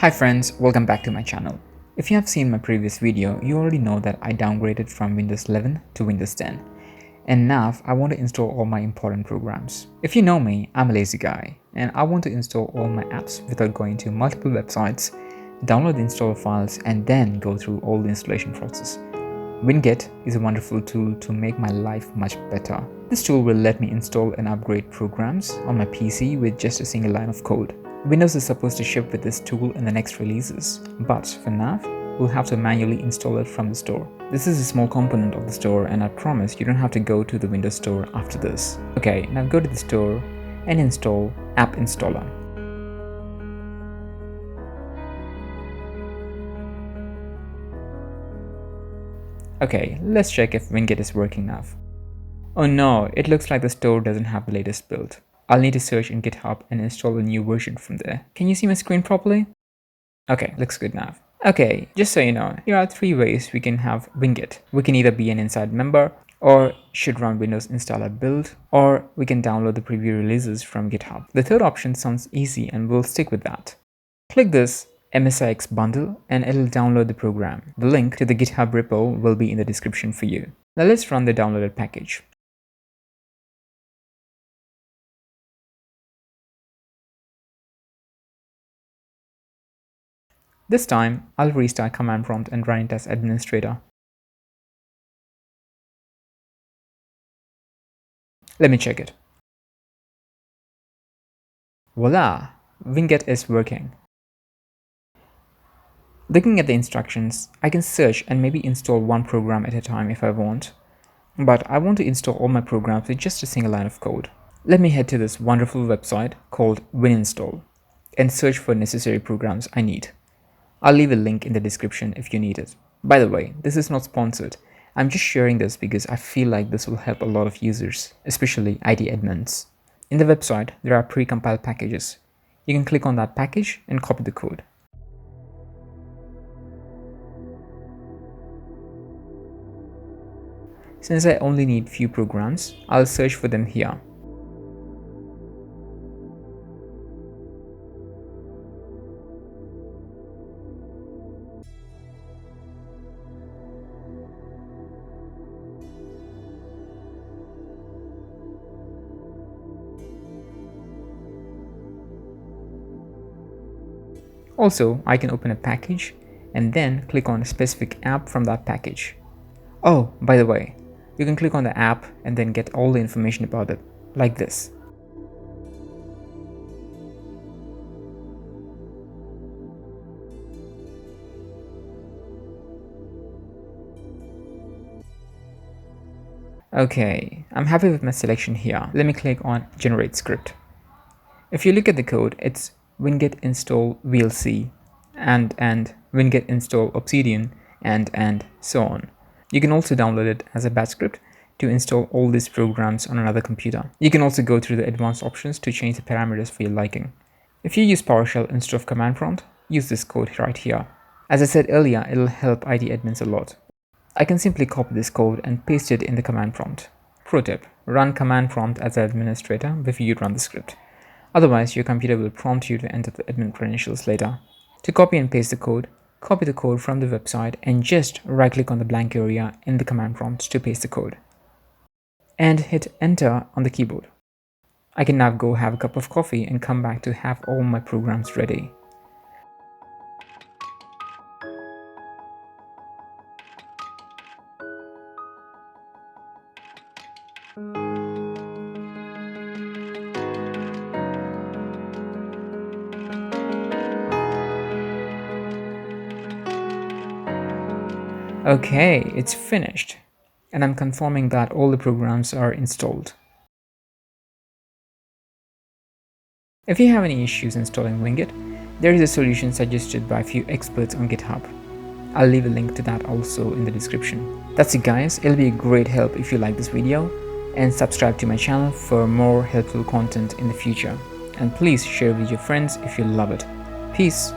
Hi friends, welcome back to my channel. If you have seen my previous video, you already know that I downgraded from Windows 11 to Windows 10. And now I want to install all my important programs. If you know me, I'm a lazy guy and I want to install all my apps without going to multiple websites, download the installer files and then go through all the installation process. Winget is a wonderful tool to make my life much better. This tool will let me install and upgrade programs on my PC with just a single line of code. Windows is supposed to ship with this tool in the next releases, but for now, we'll have to manually install it from the store. This is a small component of the store and I promise you don't have to go to the Windows Store after this. Okay, now go to the store and install App Installer. Okay, let's check if Winget is working now. Oh no, it looks like the store doesn't have the latest build. I'll need to search in GitHub and install a new version from there. Can you see my screen properly? Okay, looks good now. Okay, just so you know, here are three ways we can have Winget. We can either be an inside member, or should run Windows installer build, or we can download the preview releases from GitHub. The third option sounds easy and we'll stick with that. Click this MSIX bundle and it'll download the program. The link to the GitHub repo will be in the description for you. Now let's run the downloaded package. This time, I'll restart command prompt and run it as administrator. Let me check it. Voila! Winget is working. Looking at the instructions, I can search and maybe install one program at a time if I want. But I want to install all my programs with just a single line of code. Let me head to this wonderful website called WinInstall and search for necessary programs I need. I'll leave a link in the description if you need it. By the way, this is not sponsored. I'm just sharing this because I feel like this will help a lot of users, especially IT admins. In the website, there are pre-compiled packages. You can click on that package and copy the code. Since I only need few programs, I'll search for them here. Also, I can open a package and then click on a specific app from that package. Oh, by the way, you can click on the app and then get all the information about it, like this. Okay, I'm happy with my selection here. Let me click on Generate Script. If you look at the code, it's Winget install VLC and Winget install Obsidian and so on. You can also download it as a batch script to install all these programs on another computer. You can also go through the advanced options to change the parameters for your liking. If you use PowerShell instead of command prompt, use this code right here. As I said earlier, it'll help IT admins a lot. I can simply copy this code and paste it in the command prompt. Pro tip, run command prompt as an administrator before you run the script. Otherwise, your computer will prompt you to enter the admin credentials later. To copy and paste the code, copy the code from the website and just right-click on the blank area in the command prompt to paste the code. And hit enter on the keyboard. I can now go have a cup of coffee and come back to have all my programs ready. Okay, it's finished, and I'm confirming that all the programs are installed. If you have any issues installing Winget, there is a solution suggested by a few experts on GitHub. I'll leave a link to that also in the description. That's it guys, it'll be a great help if you like this video, and subscribe to my channel for more helpful content in the future. And please share with your friends if you love it. Peace!